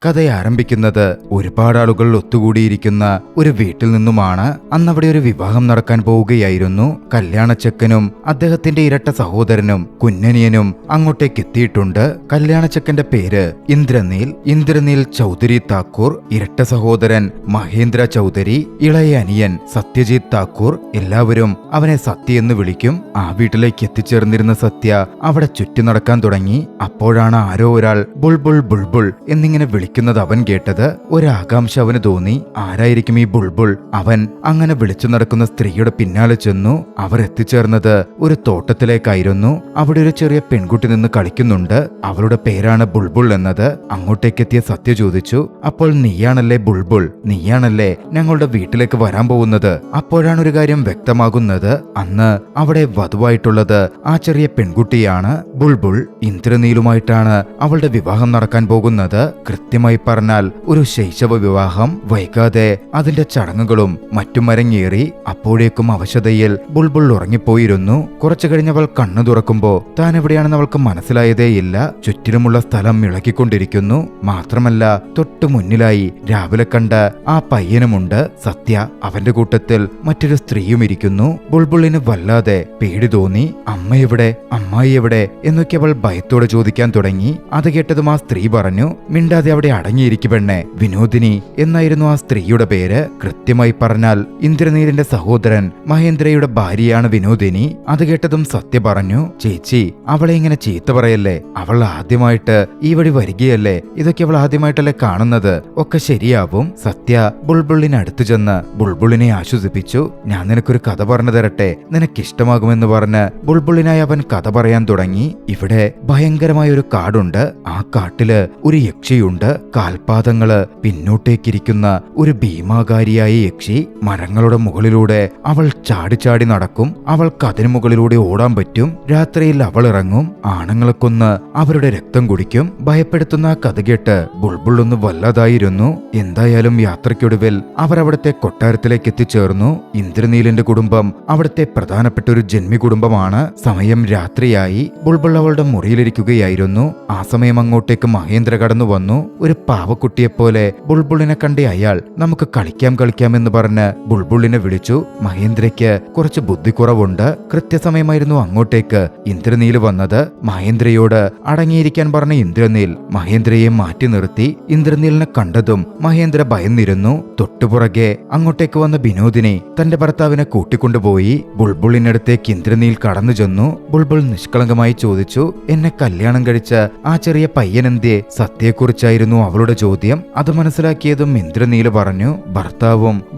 കഥ ആരംഭിക്കുന്നത് ഒരുപാട് ആളുകൾ ഒത്തുകൂടിയിരിക്കുന്ന ഒരു വീട്ടിൽ നിന്നുമാണ്. അന്നവിടെ ഒരു വിവാഹം നടക്കാൻ പോവുകയായിരുന്നു. കല്യാണച്ചക്കനും അദ്ദേഹത്തിന്റെ ഇരട്ട സഹോദരനും കുഞ്ഞനിയനും അങ്ങോട്ടേക്ക് എത്തിയിട്ടുണ്ട്. കല്യാണച്ചക്കന്റെ പേര് ഇന്ദ്രനീൽ ചൗധരി താക്കൂർ, ഇരട്ട സഹോദരൻ മഹേന്ദ്ര ചൗധരി, ഇളയ അനിയൻ സത്യജിത് താക്കൂർ. എല്ലാവരും അവനെ സത്യ എന്ന് വിളിക്കും. ആ വീട്ടിലേക്ക് എത്തിച്ചേർന്നിരുന്ന സത്യ അവിടെ ചുറ്റി നടക്കാൻ തുടങ്ങി. അപ്പോഴാണ് ആരോ ഒരാൾ ബുൾബുൾ ബുൾബുൾ എന്നിങ്ങനെ വിളിക്കുന്നത് അവൻ കേട്ടത്. ഒരാകാംക്ഷ അവന് തോന്നി. ആരായിരിക്കും ഈ ബുൾബുൾ? അവൻ അങ്ങനെ വിളിച്ചു നടക്കുന്ന സ്ത്രീയുടെ പിന്നാലെ ചെന്നു. അവർ എത്തിച്ചേർന്നത് ഒരു തോട്ടത്തിലേക്കായിരുന്നു. അവിടെ ഒരു ചെറിയ പെൺകുട്ടി നിന്ന് കളിക്കുന്നുണ്ട്. അവളുടെ പേരാണ് ബുൾബുൾ എന്നത്. അങ്ങോട്ടേക്കെത്തിയ സത്യ ചോദിച്ചു, അപ്പോൾ നീയാണല്ലേ ബുൾബുൾ? നീയാണല്ലേ ഞങ്ങളുടെ വീട്ടിലേക്ക് വരാൻ പോകുന്നത്? അപ്പോഴാണ് ഒരു കാര്യം വ്യക്തമാകുന്നത്. അന്ന് അവിടെ വധുവായിട്ടുള്ളത് ആ ചെറിയ പെൺകുട്ടിയാണ്. ബുൾബുൾ ഇന്ദ്രനീലുമായിട്ടാണ് അവളുടെ വിവാഹം നടക്കാൻ പോകുന്നത്. കൃത്യമായി പറഞ്ഞാൽ ഒരു ശൈശവ വിവാഹം. വൈകാതെ അതിന്റെ ചടങ്ങുകളും മറ്റും അരങ്ങേറി. അപ്പോഴേക്കും അവശതയിൽ ബുൾബുൾ ഉറങ്ങിപ്പോയിരുന്നു. കുറച്ചു കഴിഞ്ഞവൾ കണ്ണു തുറക്കുമ്പോ താൻ എവിടെയാണെന്ന് അവൾക്ക് മനസ്സിലായതേയില്ല. ചുറ്റിലുമുള്ള സ്ഥലം ഇളകിക്കൊണ്ടിരിക്കുന്നു. മാത്രമല്ല തൊട്ടു മുന്നിലായി രാവിലെ കണ്ട ആ പയ്യനുമുണ്ട്. സത്യ അവന്റെ കൂട്ടത്തിൽ മറ്റൊരു സ്ത്രീയും ഇരിക്കുന്നു. ബുൾബുളിന് വല്ലാതെ പേടി തോന്നി. അമ്മയെവിടെ, അമ്മായി എവിടെ എന്നൊക്കെ അവൾ ഭയത്തോടെ ചോദിക്കാൻ തുടങ്ങി. അത് കേട്ടതും ആ സ്ത്രീ പറഞ്ഞു, മിണ്ടാതെ അവിടെ അടങ്ങിയിരിക്കു പെണ്ണെ. വിനോദിനി എന്നായിരുന്നു ആ സ്ത്രീയുടെ പേര്. കൃത്യമായി പറഞ്ഞാൽ ഇന്ദ്രനീലിന്റെ സഹോദരൻ മഹേന്ദ്രയുടെ ഭാര്യയാണ് വിനോദിനി. അത് കേട്ടതും സത്യ പറഞ്ഞു, ചേച്ചി അവളെ ഇങ്ങനെ ചീത്ത പറയല്ലേ. അവൾ ആദ്യമായിട്ട് ഈ വഴി വരികയല്ലേ. ഇതൊക്കെ അവൾ ആദ്യമായിട്ടല്ലേ കാണുന്നത്. ഒക്കെ ശരിയാവും. സത്യ ബുൾബുളിനടുത്ത് ചെന്ന് ബുൾബുളിനെ ആശ്വസിപ്പിച്ചു. ഞാൻ നിനക്കൊരു കഥ പറഞ്ഞു തരട്ടെ, നിനക്കിഷ്ടമാകുമെന്ന് പറഞ്ഞ് ബുൾബുളിനായി അവൻ കഥ പറയാൻ തുടങ്ങി. ഇവിടെ ഭയങ്കരമായ ഒരു കാടുണ്ട്. ആ കാട്ടില് ഒരു യക്ഷിയുണ്ട്. കാൽപാദങ്ങള് പിന്നോട്ടേക്കിരിക്കുന്ന ഒരു ഭീമാകാരിയായ യക്ഷി. മരങ്ങളുടെ മുകളിലൂടെ അവൾ ചാടി ചാടി നടക്കും. അവൾക്ക് അതിനു മുകളിലൂടെ ഓടാൻ പറ്റും. രാത്രിയിൽ അവൾ ഇറങ്ങും. ആണുങ്ങളെ കൊന്ന് അവരുടെ രക്തം കുടിക്കും. ഭയപ്പെടുത്തുന്ന ആ കഥ കേട്ട് ബുൾബുൾ ഒന്ന് വല്ലാതായിരുന്നു. എന്തായാലും യാത്രയ്ക്കൊടുവിൽ അവർ അവിടുത്തെ കൊട്ടാരത്തിലേക്ക് എത്തിച്ചേർന്നു. ഇന്ദ്രനീലിന്റെ കുടുംബം അവിടുത്തെ പ്രധാനപ്പെട്ട ഒരു ജന്മി കുടുംബമാണ്. സമയം രാത്രിയായി. ബുൾബുൾ അവളുടെ മുറിയിലിരിക്കുകയായിരുന്നു. ആ സമയം അങ്ങോട്ടേക്ക് മഹേന്ദ്ര കടന്നു വന്നു. ഒരു പാവക്കുട്ടിയെപ്പോലെ ബുൾബുളിനെ കണ്ട അയാൾ നമുക്ക് കളിക്കാം എന്ന് പറഞ്ഞ് ബുൾബുളിനെ വിളിച്ചു. മഹേന്ദ്രയ്ക്ക് കുറച്ച് ബുദ്ധിക്കുറവുണ്ട്. കൃത്യസമയമായിരുന്നു അങ്ങോട്ടേക്ക് ഇന്ദ്രനീൽ വന്നത്. മഹേന്ദ്രയോട് അടങ്ങിയിരിക്കാൻ പറഞ്ഞ ഇന്ദ്രനീൽ മഹേന്ദ്രയെ മാറ്റി നിർത്തി. ഇന്ദ്രനീലിനെ കണ്ടതും മഹേന്ദ്ര ഭയന്നിരുന്നു. തൊട്ടുപുറകെ അങ്ങോട്ടേക്ക് വന്ന വിനോദിനെ തന്റെ ഭർത്താവിനെ കൂട്ടിക്കൊണ്ടുപോയി. ബുൾബുളിനടുത്തേക്ക് ഇന്ദ്രനീൽ കടന്നു ചെന്നു. ബുൾബുൾ നിഷ്കളങ്കമായി ചോദിച്ചു, എന്നെ കല്യാണം കഴിച്ച ആ ചെറിയ പയ്യനെന്തേ? സത്യയെക്കുറിച്ചായിരുന്നു അവളുടെ ചോദ്യം. അത് മനസ്സിലാക്കിയതും ഇന്ദ്രനീൽ പറഞ്ഞു,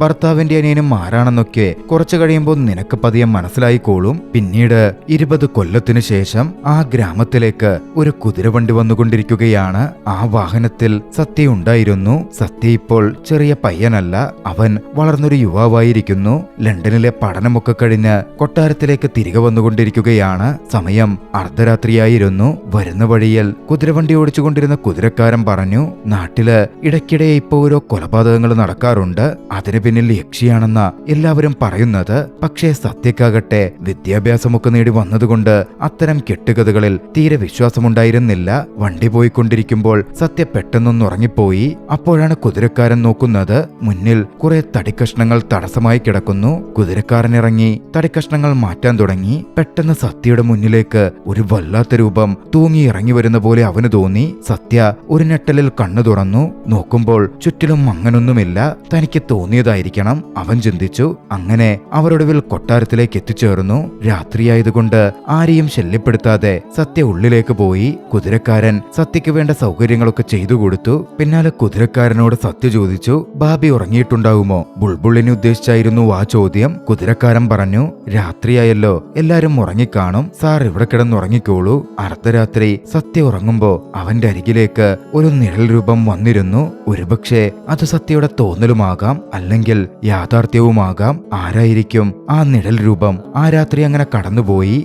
ഭർത്താവിന്റെ അനിയനും ആരാണെന്നൊക്കെ കുറച്ചു കഴിയുമ്പോൾ നിനക്ക് പതിയെ മനസ്സിലായിക്കോളും. പിന്നീട് 20 കൊല്ലത്തിനു ശേഷം ആ ഗ്രാമത്തിലേക്ക് ഒരു കുതിരവണ്ടി വന്നുകൊണ്ടിരിക്കുകയാണ്. ആ വാഹനത്തിൽ സത്യ ഉണ്ടായിരുന്നു. സത്യ ഇപ്പോൾ ചെറിയ പയ്യനല്ല, അവൻ വളർന്നൊരു യുവാവായിരിക്കുന്നു. ലണ്ടനിലെ പഠനമൊക്കെ കഴിഞ്ഞ് കൊട്ടാരത്തിലേക്ക് തിരികെ വന്നുകൊണ്ടിരിക്കുകയാണ്. സമയം അർദ്ധരാത്രിയായിരുന്നു. വരുന്ന വഴിയിൽ കുതിരവണ്ടി ഓടിച്ചുകൊണ്ടിരുന്ന കുതിരക്കാരൻ പറഞ്ഞു, നാട്ടില് ഇടയ്ക്കിടെ ഇപ്പോ ഓരോ കൊലപാതകങ്ങൾ നടക്കാറുണ്ട്. അതിന് പിന്നിൽ യക്ഷിയാണെന്ന എല്ലാവരും പറയുന്നത്. പക്ഷേ സത്യക്കാകട്ടെ വിദ്യാഭ്യാസമൊക്കെ നേടി വന്നതുകൊണ്ട് അത്തരം കെട്ടുകഥകളിൽ തീരെ വിശ്വാസമുണ്ടായിരുന്നില്ല. വണ്ടി പോയിക്കൊണ്ടിരിക്കുമ്പോൾ സത്യ പെട്ടെന്നൊന്ന് ഉറങ്ങിപ്പോയി. അപ്പോഴാണ് കുതിരക്കാരൻ നോക്കുന്നത്. മുന്നിൽ കുറെ തടിക്കഷ്ണങ്ങൾ തടസ്സമായി കിടക്കുന്നു. കുതിരക്കാരൻ ഇറങ്ങി തടിക്കഷ്ണങ്ങൾ മാറ്റാൻ തുടങ്ങി. പെട്ടെന്ന് സത്യയുടെ മുന്നിലേക്ക് ഒരു വല്ലാത്ത രൂപം തൂങ്ങി ഇറങ്ങി വരുന്ന പോലെ അവന് തോന്നി. സത്യ ഒരു ഞെട്ടലിൽ കണ്ണു തുറന്നു. നോക്കുമ്പോൾ ചുറ്റിലും അങ്ങനൊന്നുമില്ല. തനിക്ക് തോന്നിയതായിരിക്കണം അവൻ ചിന്തിച്ചു. അങ്ങനെ അവരൊടുവിൽ കൊട്ടാരത്തിലേക്ക് എത്തിച്ചേർന്നു. രാത്രിയായതുകൊണ്ട് ആരെയും ശല്യപ്പെടുത്താതെ സത്യ ഉള്ളിലേക്ക് പോയി. കുതിരക്കാരൻ സത്യക്ക് വേണ്ട സൗകര്യങ്ങളൊക്കെ ചെയ്തു കൊടുത്തു. പിന്നാലെ കുതിരക്കാരനോട് സത്യ ചോദിച്ചു, ബാബി ഉറങ്ങിയിട്ടുണ്ടാവുമോ? ബുൾബുളിനെ ഉദ്ദേശിച്ചായിരുന്നു ആ ചോദ്യം. കുതിരക്കാരൻ പറഞ്ഞു, രാത്രിയായല്ലോ, എല്ലാരും ഉറങ്ങിക്കാണും. സാർ ഇവിടെ കിടന്നുറങ്ങിക്കോളൂ. അർദ്ധരാത്രി സത്യ ഉറങ്ങുമ്പോ അവന്റെ അരികിലേക്ക് ഒരു നിഴൽ രൂപം വന്നിരുന്നു. ഒരുപക്ഷെ അത് സത്യയുടെ തോന്നലുമാകാം, അല്ലെങ്കിൽ യാഥാർത്ഥ്യവുമാകാം. ആരായിരിക്കും ആ നിഴൽ രൂപം? ആ രാത്രി അങ്ങനെ കടന്നുപോയി.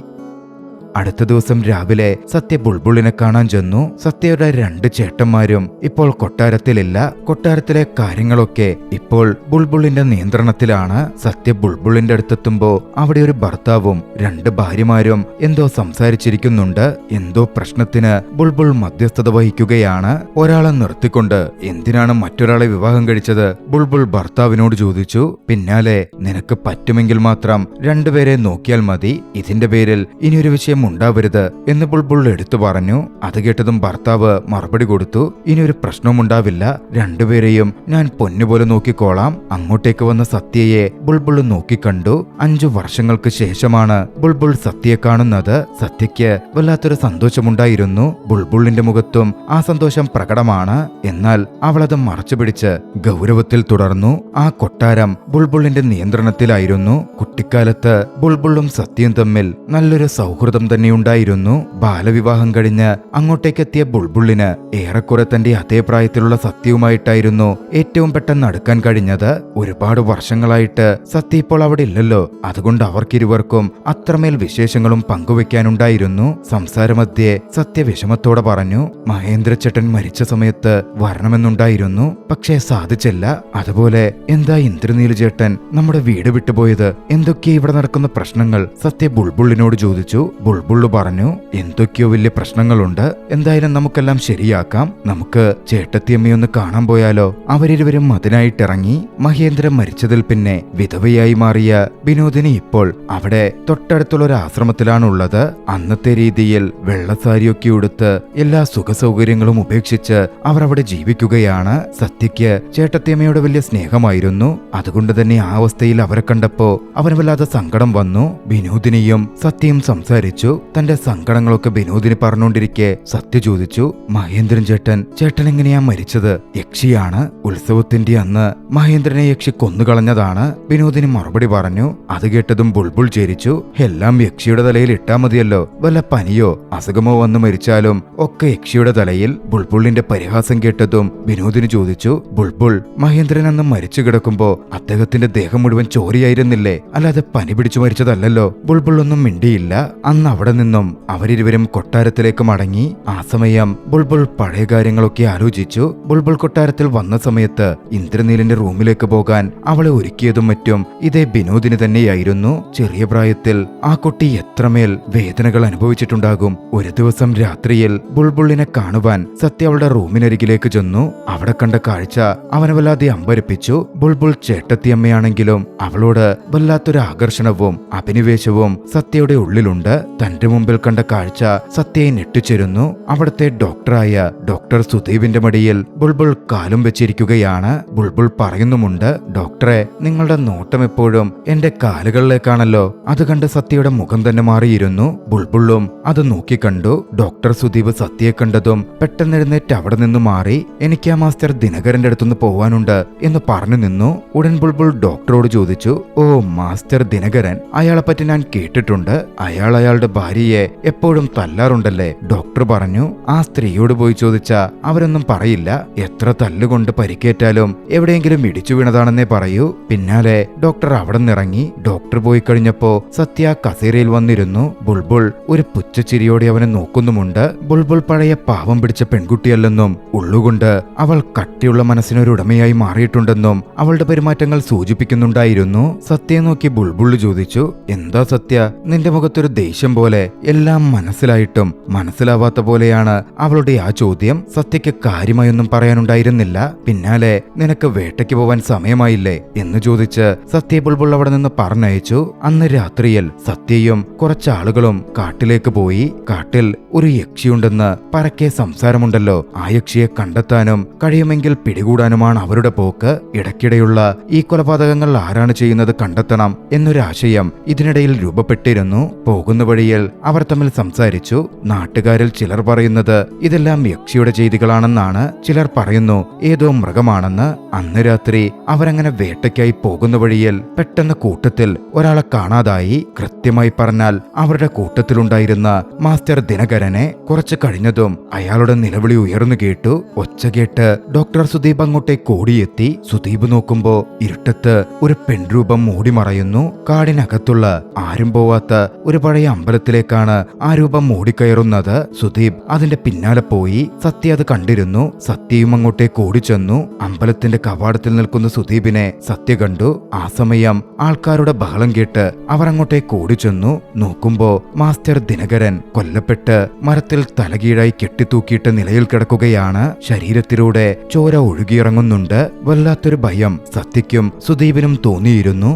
അടുത്ത ദിവസം രാവിലെ സത്യ ബുൾബുളിനെ കാണാൻ ചെന്നു. സത്യയുടെ 2 ചേട്ടന്മാരും ഇപ്പോൾ കൊട്ടാരത്തിലില്ല. കൊട്ടാരത്തിലെ കാര്യങ്ങളൊക്കെ ഇപ്പോൾ ബുൾബുളിന്റെ നിയന്ത്രണത്തിലാണ്. സത്യ ബുൾബുളിന്റെ അടുത്തെത്തുമ്പോ അവിടെ ഒരു ഭർത്താവും 2 ഭാര്യമാരും എന്തോ സംസാരിച്ചിരിക്കുന്നുണ്ട്. എന്തോ പ്രശ്നത്തിന് ബുൾബുൾ മധ്യസ്ഥത വഹിക്കുകയാണ്. ഒരാളെ നിർത്തിക്കൊണ്ട് എന്തിനാണ് മറ്റൊരാളെ വിവാഹം കഴിച്ചത്? ബുൾബുൾ ഭർത്താവിനോട് ചോദിച്ചു. പിന്നാലെ നിനക്ക് പറ്റുമെങ്കിൽ മാത്രം 2 പേരെ നോക്കിയാൽ മതി, ഇതിന്റെ പേരിൽ ഇനിയൊരു വിഷയം ഉണ്ടാവരുത് എന്ന് ബുൾബുൾ എടുത്തു പറഞ്ഞു. അത് കേട്ടതും ഭർത്താവ് മറുപടി കൊടുത്തു. ഇനിയൊരു പ്രശ്നവും ഉണ്ടാവില്ല, 2 പേരെയും ഞാൻ പൊന്നുപോലെ നോക്കിക്കോളാം. അങ്ങോട്ടേക്ക് വന്ന സത്യയെ ബുൾബുൾ നോക്കിക്കണ്ടു. 5 വർഷങ്ങൾക്ക് ശേഷമാണ് ബുൾബുൾ സത്യയെ കാണുന്നത്. സത്യയ്ക്ക് വല്ലാത്തൊരു സന്തോഷമുണ്ടായിരുന്നു. ബുൾബുളിന്റെ മുഖത്തും ആ സന്തോഷം പ്രകടമാണ്. എന്നാൽ അവളത് മറച്ചുപിടിച്ച് ഗൗരവത്തിൽ തുടർന്നു. ആ കൊട്ടാരം ബുൾബുളിന്റെ നിയന്ത്രണത്തിലായിരുന്നു. കുട്ടിക്കാലത്ത് ബുൾബുളും സത്യയും തമ്മിൽ നല്ലൊരു സൗഹൃദം തന്നെയുണ്ടായിരുന്നു. ബാലവിവാഹം കഴിഞ്ഞ് അങ്ങോട്ടേക്കെത്തിയ ബുൾബുളിന് ഏറെക്കുറെ തന്റെ അതേ പ്രായത്തിലുള്ള സത്യവുമായിട്ടായിരുന്നു ഏറ്റവും പെട്ടെന്ന് അടുക്കാൻ കഴിഞ്ഞത്. ഒരുപാട് വർഷങ്ങളായിട്ട് സത്യ ഇപ്പോൾ അവിടെ ഇല്ലല്ലോ. അതുകൊണ്ട് അവർക്കിരുവർക്കും അത്രമേൽ വിശേഷങ്ങളും പങ്കുവെക്കാനുണ്ടായിരുന്നു. സംസാരമധ്യേ സത്യ വിഷമത്തോടെ പറഞ്ഞു, മഹേന്ദ്രചേട്ടൻ മരിച്ച സമയത്ത് വരണമെന്നുണ്ടായിരുന്നു, പക്ഷേ സാധിച്ചില്ല. അതുപോലെ എന്താ ഇന്ദ്രനീല ചേട്ടൻ നമ്മുടെ വീട് വിട്ടുപോയത്? എന്തൊക്കെയാ ഇവിടെ നടക്കുന്ന പ്രശ്നങ്ങൾ? സത്യ ബുൾബുളിനോട് ചോദിച്ചു. ബുൾബുള്ളു പറഞ്ഞു, എന്തൊക്കെയോ വലിയ പ്രശ്നങ്ങളുണ്ട്. എന്തായാലും നമുക്കെല്ലാം ശരിയാക്കാം. നമുക്ക് ചേട്ടത്തിയമ്മയൊന്ന് കാണാൻ പോയാലോ? അവരിരുവരും അതിനായിട്ടിറങ്ങി. മഹേന്ദ്രൻ മരിച്ചതിൽ പിന്നെ വിധവയായി മാറിയ വിനോദിനി ഇപ്പോൾ അവിടെ തൊട്ടടുത്തുള്ള ഒരു ആശ്രമത്തിലാണുള്ളത്. അന്നത്തെ രീതിയിൽ വെള്ളസാരിയൊക്കെ ഉടുത്ത് എല്ലാ സുഖസൗകര്യങ്ങളും ഉപേക്ഷിച്ച് അവർ അവിടെ ജീവിക്കുകയാണ്. സത്യയ്ക്ക് ചേട്ടത്തിയമ്മയോട് വലിയ സ്നേഹമായിരുന്നു. അതുകൊണ്ട് തന്നെ ആ അവസ്ഥയിൽ അവരെ കണ്ടപ്പോ അവന് വല്ലാതെ സങ്കടം വന്നു. വിനോദിനിയും സത്യയും സംസാരിച്ചു. തന്റെ സങ്കടങ്ങളൊക്കെ വിനോദിനി പറഞ്ഞുകൊണ്ടിരിക്കെ സത്യ ചോദിച്ചു, മഹേന്ദ്രൻ ചേട്ടൻ എങ്ങനെയാ മരിച്ചത്? യക്ഷിയാണ്. ഉത്സവത്തിന്റെ അന്ന് മഹേന്ദ്രനെ യക്ഷി കൊന്നുകളഞ്ഞതാണ്. വിനോദിനി മറുപടി പറഞ്ഞു. അത് കേട്ടതും ബുൾബുൾ ചിരിച്ചു. എല്ലാം യക്ഷിയുടെ തലയിൽ ഇട്ടാ മതിയല്ലോ. വല്ല പനിയോ അസുഖമോ വന്ന് മരിച്ചാലും ഒക്കെ യക്ഷിയുടെ തലയിൽ. ബുൾബുളിന്റെ പരിഹാസം കേട്ടതും വിനോദിനി ചോദിച്ചു, ബുൾബുൾ, മഹേന്ദ്രൻ അന്ന് മരിച്ചു കിടക്കുമ്പോ അദ്ദേഹത്തിന്റെ ദേഹം മുഴുവൻ ചോരയായിരുന്നില്ലേ? അല്ലാതെ പനി പിടിച്ചു മരിച്ചതല്ലോ. ബുൾബുൾ ഒന്നും മിണ്ടിയില്ല. അന്ന് അവിടെ നിന്നും അവരിരുവരും കൊട്ടാരത്തിലേക്ക് മടങ്ങി. ആ സമയം ബുൾബുൾ പഴയ കാര്യങ്ങളൊക്കെ ആലോചിച്ചു. ബുൾബുൾ കൊട്ടാരത്തിൽ വന്ന സമയത്ത് ഇന്ദ്രനീലിന്റെ റൂമിലേക്ക് പോകാൻ അവളെ ഒരുക്കിയതും മറ്റും ഇതേ വിനോദിനി തന്നെയായിരുന്നു. ചെറിയ പ്രായത്തിൽ ആ കുട്ടി എത്രമേൽ വേദനകൾ അനുഭവിച്ചിട്ടുണ്ടാകും. ഒരു ദിവസം രാത്രിയിൽ ബുൾബുളിനെ കാണുവാൻ സത്യ അവളുടെ റൂമിനരികിലേക്ക് ചെന്നു. അവിടെ കണ്ട കാഴ്ച അവനെ വല്ലാതെ അമ്പരപ്പിച്ചു. ബുൾബുൾ ചേട്ടത്തിയമ്മയാണെങ്കിലും അവളോട് വല്ലാത്തൊരു ആകർഷണവും അഭിനിവേശവും സത്യയുടെ ഉള്ളിലുണ്ട്. തന്റെ മുമ്പിൽ കണ്ട കാഴ്ച സത്യയെ ഞെട്ടിച്ചിരുന്നു. അവിടുത്തെ ഡോക്ടറായ ഡോക്ടർ സുദീപിന്റെ മടിയിൽ ബുൾബുൾ കാലും വെച്ചിരിക്കുകയാണ്. ബുൾബുൾ പറയുന്നുമുണ്ട്, ഡോക്ടറെ, നിങ്ങളുടെ നോട്ടം എപ്പോഴും എന്റെ കാലുകളിലേക്കാണല്ലോ. അത് കണ്ട് സത്യയുടെ മുഖം തന്നെ മാറിയിരുന്നു. ബുൾബുളും അത് നോക്കിക്കണ്ടു. ഡോക്ടർ സുദീപ് സത്യയെ കണ്ടതും പെട്ടെന്ന് എഴുന്നേറ്റ് അവിടെ നിന്ന് മാറി. എനിക്ക് ആ മാസ്റ്റർ ദിനകരന്റെ അടുത്തുനിന്ന് പോവാനുണ്ട് എന്ന് പറഞ്ഞു നിന്നു. ഉടൻ ബുൾബുൾ ഡോക്ടറോട് ചോദിച്ചു, ഓ മാസ്റ്റർ ദിനകരൻ, അയാളെ പറ്റി ഞാൻ കേട്ടിട്ടുണ്ട്. അയാളുടെ ഭാര്യയെ എപ്പോഴും തല്ലാറുണ്ടല്ലേ? ഡോക്ടർ പറഞ്ഞു. ആ സ്ത്രീയോട് പോയി ചോദിച്ചാ അവരൊന്നും പറയില്ല. എത്ര തല്ലുകൊണ്ട് പരിക്കേറ്റാലും എവിടെയെങ്കിലും ഇടിച്ചു വീണതാണെന്നേ പറയൂ. പിന്നാലെ ഡോക്ടർ അവിടെ നിന്നിറങ്ങി. ഡോക്ടർ പോയി കഴിഞ്ഞപ്പോ സത്യ കസേരയിൽ വന്നിരുന്നു. ബുൾബുൾ ഒരു പുച്ഛച്ചിരിയോടെ അവനെ നോക്കുന്നുമുണ്ട്. ബുൾബുൾ പഴയ പാവം പിടിച്ച പെൺകുട്ടിയല്ലെന്നും ഉള്ളുകൊണ്ട് അവൾ കട്ടിയുള്ള മനസ്സിനൊരുടമയായി മാറിയിട്ടുണ്ടെന്നും അവളുടെ പെരുമാറ്റങ്ങൾ സൂചിപ്പിക്കുന്നുണ്ടായിരുന്നു. സത്യയെ നോക്കി ബുൾബുൾ ചോദിച്ചു, എന്താ സത്യ, നിന്റെ മുഖത്തൊരു ദേഷ്യം പോലെ? എല്ലാം മനസ്സിലായിട്ടും മനസ്സിലാവാത്ത പോലെയാണ് അവളുടെ ആ ചോദ്യം. സത്യയ്ക്ക് കാര്യമായൊന്നും പറയാനുണ്ടായിരുന്നില്ല. പിന്നാലെ നിനക്ക് വേട്ടയ്ക്ക് പോവാൻ സമയമായില്ലേ എന്ന് ചോദിച്ച് സത്യ ബുൾബുൾ അവിടെ നിന്ന് പറഞ്ഞയച്ചു. അന്ന് രാത്രിയിൽ സത്യയും കുറച്ചാളുകളും കാട്ടിലേക്ക് പോയി. കാട്ടിൽ ഒരു യക്ഷിയുണ്ടെന്ന് പരക്കെ സംസാരമുണ്ടല്ലോ. ആ യക്ഷിയെ കണ്ടെത്താനും കഴിയുമെങ്കിൽ പിടികൂടാനുമാണ് അവരുടെ പോക്ക്. ഇടയ്ക്കിടെയുള്ള ഈ കൊലപാതകങ്ങൾ ആരാണ് ചെയ്യുന്നത് കണ്ടെത്തണം എന്നൊരാശയം ഇതിനിടയിൽ രൂപപ്പെട്ടിരുന്നു. പോകുന്ന വഴിയിൽ അവർ തമ്മിൽ സംസാരിച്ചു. നാട്ടുകാരിൽ ചിലർ പറയുന്നത് ഇതെല്ലാം യക്ഷിയുടെ ചെയ്തികളാണെന്നാണ്. ചിലർ പറയുന്നു ഏതോ മൃഗമാണ് സ്ഥലമാണെന്ന്. അന്ന് രാത്രി അവരങ്ങനെ വേട്ടയ്ക്കായി പോകുന്ന വഴിയിൽ പെട്ടെന്ന് കൂട്ടത്തിൽ ഒരാളെ കാണാതായി. കൃത്യമായി പറഞ്ഞാൽ അവരുടെ കൂട്ടത്തിലുണ്ടായിരുന്ന മാസ്റ്റർ ദിനകരനെ. കുറച്ചു കഴിഞ്ഞതും അയാളുടെ നിലവിളി ഉയർന്നു കേട്ടു. ഒച്ച കേട്ട് ഡോക്ടർ സുദീപ് അങ്ങോട്ടേക്ക് ഓടിയെത്തി. സുദീപ് നോക്കുമ്പോ ഇരുട്ടത്ത് ഒരു പെൺരൂപം മൂടിമറയുന്നു. കാടിനകത്തുള്ള ആരും പോവാത്ത ഒരു പഴയ അമ്പലത്തിലേക്കാണ് ആ രൂപം മൂടിക്കയറുന്നത്. സുദീപ് അതിന്റെ പിന്നാലെ പോയി. സത്യ അത് കണ്ടിരുന്നു. സത്യയും അങ്ങോട്ടേക്ക് ഓടിച്ചെന്നു. അമ്പലത്തിന്റെ കവാടത്തിൽ നിൽക്കുന്ന സുദീപിനെ സത്യ കണ്ടു. ആ സമയം ആൾക്കാരുടെ ബഹളം കേട്ട് അവർ അങ്ങോട്ടേക്ക് ഓടിച്ചെന്നു. നോക്കുമ്പോ മാസ്റ്റർ ദിനകരൻ കൊല്ലപ്പെട്ട് മരത്തിൽ തലകീഴായി കെട്ടിത്തൂക്കിയിട്ട് നിലയിൽ കിടക്കുകയാണ്. ശരീരത്തിലൂടെ ചോര ഒഴുകിയിറങ്ങുന്നുണ്ട്. വല്ലാത്തൊരു ഭയം സത്യയ്ക്കും സുദീപിനും തോന്നിയിരുന്നു.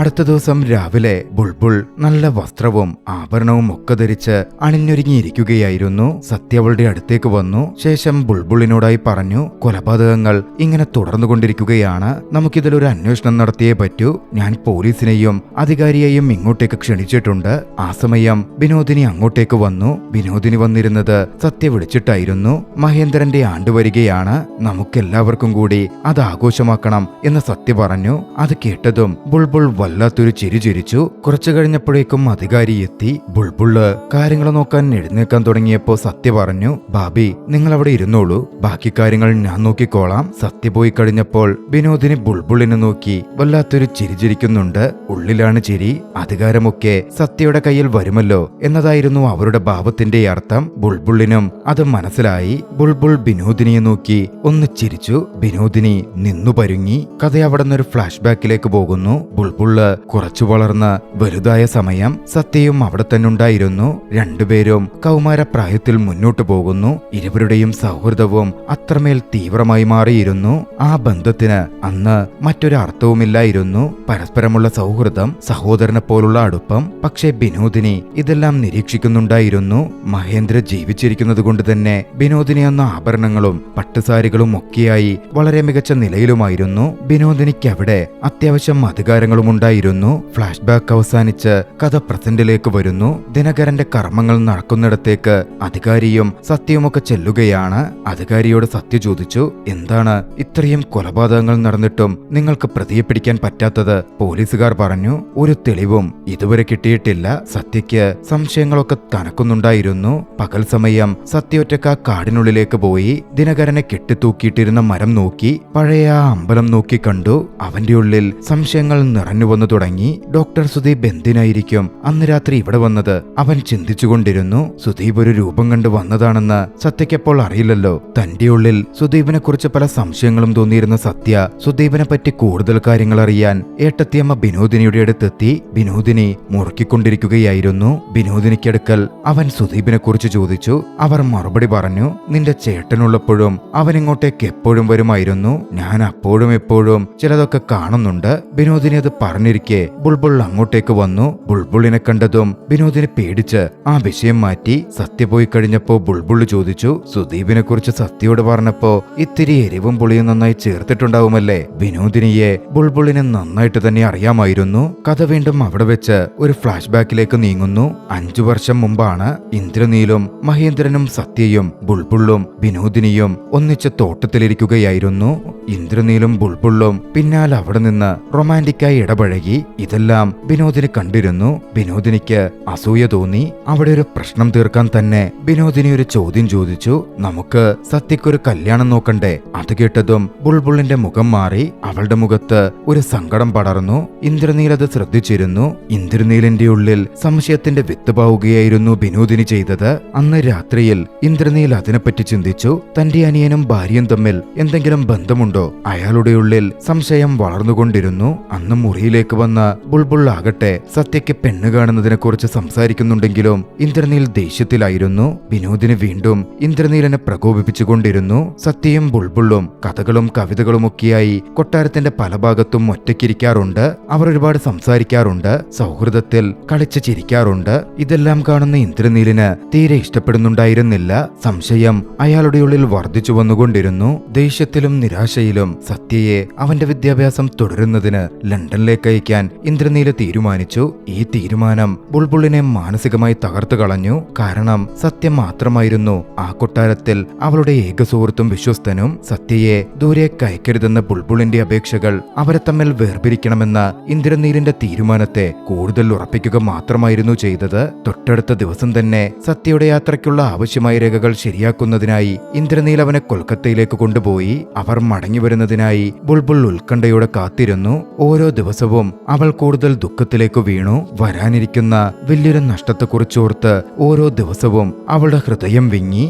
അടുത്ത ദിവസം രാവിലെ ബുൾബുൾ നല്ല വസ്ത്രവും ആഭരണവും ഒക്കെ ധരിച്ച് അണിഞ്ഞൊരുങ്ങിയിരിക്കുകയായിരുന്നു. സത്യ അവളുടെ അടുത്തേക്ക് വന്നു. ശേഷം ബുൾബുളിനോടായി പറഞ്ഞു, കൊലപാതകങ്ങൾ ഇങ്ങനെ തുടർന്നുകൊണ്ടിരിക്കുകയാണ്. നമുക്കിതിലൊരു അന്വേഷണം നടത്തിയേ പറ്റൂ. ഞാൻ പോലീസിനെയും അധികാരിയെയും ഇങ്ങോട്ടേക്ക് ക്ഷണിച്ചിട്ടുണ്ട്. ആ സമയം വിനോദിനി അങ്ങോട്ടേക്ക് വന്നു. വിനോദിനി വന്നിരുന്നത് സത്യ വിളിച്ചിട്ടായിരുന്നു. മഹേന്ദ്രന്റെ ആണ്ട് വരികയാണ്, നമുക്കെല്ലാവർക്കും കൂടി അത് ആഘോഷമാക്കണം എന്ന് സത്യ പറഞ്ഞു. അത് കേട്ടതും ബുൾബുൾ വല്ലാത്തൊരു ചിരി ചിരിച്ചു. കുറച്ചു കഴിഞ്ഞപ്പോഴേക്കും അധികാരി എത്തി. ബുൾബുള്ള് കാര്യങ്ങൾ നോക്കാൻ എഴുന്നേക്കാൻ തുടങ്ങിയപ്പോ സത്യ പറഞ്ഞു, ഭാബി നിങ്ങൾ അവിടെ ഇരുന്നോളൂ, ബാക്കി കാര്യങ്ങൾ ഞാൻ നോക്കിക്കോളാം. സത്യ പോയി കഴിഞ്ഞപ്പോൾ വിനോദിനി ബുൾബുള്ളിനെ നോക്കി വല്ലാത്തൊരു ചിരി ചിരിക്കുന്നുണ്ട്. ഉള്ളിലാണ് ചിരി. അധികാരമൊക്കെ സത്യയുടെ കയ്യിൽ വരുമല്ലോ എന്നതായിരുന്നു അവരുടെ ഭാവത്തിന്റെ അർത്ഥം. ബുൾബുള്ളിനും അത് മനസ്സിലായി. ബുൾബുൾ വിനോദിനിയെ നോക്കി ഒന്ന് ചിരിച്ചു. വിനോദിനി നിന്നു പരുങ്ങി. കഥ അവിടെ നിന്നൊരു ഫ്ലാഷ് ബാക്കിലേക്ക് പോകുന്നു. ബുൾബുൾ കുറച്ചു വളർന്ന് വലുതായ സമയം സത്യയും അവിടെ തന്നെ ഉണ്ടായിരുന്നു. രണ്ടുപേരും കൗമാര പ്രായത്തിൽ മുന്നോട്ടു പോകുന്നു. ഇരുവരുടെയും സൗഹൃദവും അത്രമേൽ തീവ്രമായി മാറിയിരുന്നു. ആ ബന്ധത്തിന് അന്ന് മറ്റൊരു അർത്ഥവുമില്ലായിരുന്നു. പരസ്പരമുള്ള സൗഹൃദം, സഹോദരനെ പോലുള്ള അടുപ്പം. പക്ഷേ വിനോദിനി ഇതെല്ലാം നിരീക്ഷിക്കുന്നുണ്ടായിരുന്നു. മഹേന്ദ്ര ജീവിച്ചിരിക്കുന്നത് കൊണ്ട് തന്നെ വിനോദിനി അന്ന് ആഭരണങ്ങളും പട്ടുസാരികളും ഒക്കെയായി വളരെ മികച്ച നിലയിലുമായിരുന്നു. വിനോദിനിക്ക് അവിടെ അത്യാവശ്യം അധികാരങ്ങളും ഉണ്ടായിരുന്നു. ഫ്ലാഷ് ബാക്ക് അവസാനിച്ച് കഥ പ്രസന്റിലേക്ക് വരുന്നു. ദിനകരന്റെ കർമ്മങ്ങൾ നടക്കുന്നിടത്തേക്ക് അധികാരിയും സത്യവുമൊക്കെ ചെല്ലുകയാണ്. അധികാരിയോട് സത്യ ചോദിച്ചു, എന്താണ് ഇത്രയും കൊലപാതകങ്ങൾ നടന്നിട്ടും നിങ്ങൾക്ക് പ്രതിയെ പിടിക്കാൻ പറ്റാത്തത്? പോലീസുകാർ പറഞ്ഞു, ഒരു തെളിവും ഇതുവരെ കിട്ടിയിട്ടില്ല. സത്യയ്ക്ക് സംശയങ്ങളൊക്കെ തനക്കുന്നുണ്ടായിരുന്നു. പകൽ സമയം സത്യ ഒറ്റക്ക് ആ കാടിനുള്ളിലേക്ക് പോയി. ദിനകരനെ കെട്ടിത്തൂക്കിയിട്ടിരുന്ന മരം നോക്കി. പഴയ ആ അമ്പലം നോക്കി കണ്ടു. അവന്റെ ഉള്ളിൽ സംശയങ്ങൾ നിറഞ്ഞു വന്നു തുടങ്ങി. ഡോക്ടർ സുദീപ് എന്തിനായിരിക്കും അന്ന് രാത്രി ഇവിടെ വന്നത്? അവൻ ചിന്തിച്ചുകൊണ്ടിരുന്നു. സുദീപ് ഒരു രൂപം കണ്ട് വന്നതാണെന്ന് സത്യയ്ക്കപ്പോൾ അറിയില്ലല്ലോ. തന്റെ ഉള്ളിൽ സുദീപിനെ കുറിച്ച് പല സംശയങ്ങളും തോന്നിയിരുന്ന സത്യ സുദീപിനെ പറ്റി കൂടുതൽ കാര്യങ്ങൾ അറിയാൻ ഏട്ടത്തിയമ്മ വിനോദിനിയുടെ അടുത്തെത്തി. വിനോദിനി മുറുക്കിക്കൊണ്ടിരിക്കുകയായിരുന്നു. വിനോദിനിക്കടുക്കൽ അവൻ സുദീപിനെ കുറിച്ച് ചോദിച്ചു. അവർ മറുപടി പറഞ്ഞു, നിന്റെ ചേട്ടനുള്ളപ്പോഴും അവൻ ഇങ്ങോട്ടേക്ക് എപ്പോഴും വരുമായിരുന്നു. ഞാൻ അപ്പോഴും എപ്പോഴും ചിലതൊക്കെ കാണുന്നുണ്ട്. വിനോദിനി അത് പറഞ്ഞിരിക്കെ ബുൾബുൾ അങ്ങോട്ടേക്ക് വന്നു. ബുൾബുളിനെ കണ്ടതും വിനോദിനെ പേടിച്ച് ആ വിഷയം മാറ്റി. സത്യ പോയി കഴിഞ്ഞപ്പോ ബുൾബുൾ ചോദിച്ചു, സുദീപിനെ കുറിച്ച് സത്യയോട് പറഞ്ഞപ്പോ ഇത്തിരി എരിവും പുളിയും നന്നായി ചേർത്തിട്ടുണ്ടാവുമല്ലേ? വിനോദിനിയെ ബുൾബുളിനെ നന്നായിട്ട് തന്നെ അറിയാമായിരുന്നു. കഥ വീണ്ടും അവിടെ വെച്ച് ഒരു ഫ്ലാഷ് ബാക്കിലേക്ക് നീങ്ങുന്നു. 5 വർഷം മുമ്പാണ്. ഇന്ദ്രനീലും മഹേന്ദ്രനും സത്യയും ബുൾബുള്ളും വിനോദിനിയും ഒന്നിച്ച് തോട്ടത്തിലിരിക്കുകയായിരുന്നു. ഇന്ദ്രനീലും ബുൾബുള്ളും പിന്നാലെ അവിടെ നിന്ന് റൊമാൻറ്റിക്കായി ഇടപഴകി. ഇതെല്ലാം വിനോദിനി കണ്ടിരുന്നു. വിനോദിനിക്ക് അസൂയ തോന്നി. അവിടെ ഒരു പ്രശ്നം തീർക്കാൻ തന്നെ വിനോദിനി ഒരു ചോദ്യം ചോദിച്ചു, നമുക്ക് സത്യക്കൊരു കല്യാണം നോക്കണ്ടേ? അത് കേട്ടതും ബുൾബുളിന്റെ മുഖം മാറി. അവളുടെ മുഖത്ത് ഒരു സങ്കടം പടർന്നു. ഇന്ദ്രനീൽ അത് ശ്രദ്ധിച്ചിരുന്നു. ഇന്ദ്രനീലിന്റെ ഉള്ളിൽ സംശയത്തിന്റെ വിത്ത് പാവുകയായിരുന്നു വിനോദിനി ചെയ്തത്. അന്ന് രാത്രിയിൽ ഇന്ദ്രനീൽ അതിനെപ്പറ്റി ചിന്തിച്ചു. തന്റെ അനിയനും ഭാര്യയും തമ്മിൽ എന്തെങ്കിലും ബന്ധമുണ്ടോ? അയാളുടെ ഉള്ളിൽ സംശയം വളർന്നുകൊണ്ടിരുന്നു. അന്ന് മുറിയിലേക്ക് വന്ന ബുൾബുൾ ആകട്ടെ സത്യയ്ക്ക് പെണ്ണ് കാണുന്നതിനെ കുറിച്ച് സംസാരിക്കുന്നുണ്ടെങ്കിലും ഇന്ദ്രനീൽ ദേഷ്യത്തിലായിരുന്നു. വിനോദിനി വീണ്ടും ഇന്ദ്രനീലിനെ പ്രകോപിപ്പിച്ചുകൊണ്ടിരുന്നു. സത്യയും ബുൾബുള്ളും കഥകളും കവിതകളുമൊക്കെയായി കൊട്ടാരത്തിന്റെ പല ഭാഗത്തും ഒറ്റയ്ക്കിരിക്കാറുണ്ട്. അവർ ഒരുപാട് സംസാരിക്കാറുണ്ട്. സൗഹൃദത്തിൽ കളിച്ച് ചിരിക്കാറുണ്ട്. ഇതെല്ലാം കാണുന്ന ഇന്ദ്രനീലിന് തീരെ ഇഷ്ടപ്പെടുന്നുണ്ടായിരുന്നില്ല. സംശയം അയാളുടെ ഉള്ളിൽ വർദ്ധിച്ചു വന്നുകൊണ്ടിരുന്നു. ദേഷ്യത്തിലും നിരാശയിലും സത്യയെ അവന്റെ വിദ്യാഭ്യാസം തുടരുന്നതിന് ലണ്ടനിലേക്ക് തിരികേക്കയക്കാൻ ഇന്ദ്രനീല തീരുമാനിച്ചു. ഈ തീരുമാനം ബുൾബുളിനെ മാനസികമായി തകർത്തു കളഞ്ഞു. കാരണം സത്യം മാത്രമായിരുന്നു ആ കൊട്ടാരത്തിൽ അവളുടെ ഏക സുഹൃത്തും വിശ്വസ്തനും. സത്യയെ ദൂരേക്ക് അയക്കരുതെന്ന ബുൾബുളിന്റെ അപേക്ഷകൾ അവരെ തമ്മിൽ വേർപിരിക്കണമെന്ന ഇന്ദ്രനീലിന്റെ തീരുമാനത്തെ കൂടുതൽ ഉറപ്പിക്കുക മാത്രമായിരുന്നു ചെയ്തത്. തൊട്ടടുത്ത ദിവസം തന്നെ സത്യയുടെ യാത്രയ്ക്കുള്ള ആവശ്യമായ രേഖകൾ ശരിയാക്കുന്നതിനായി ഇന്ദ്രനീൽ അവനെ കൊൽക്കത്തയിലേക്ക് കൊണ്ടുപോയി. അവർ മടങ്ങി വരുന്നതിനായി ബുൾബുൾ ഉത്കണ്ഠയോടെ കാത്തിരുന്നു. ഓരോ ദിവസവും അവൾ കൂടുതൽ ദുഃഖത്തിലേക്ക് വീണു. വരാനിരിക്കുന്ന വലിയൊരു നഷ്ടത്തെക്കുറിച്ചോർത്ത് ഓരോ ദിവസവും അവളുടെ ഹൃദയം വിങ്ങി.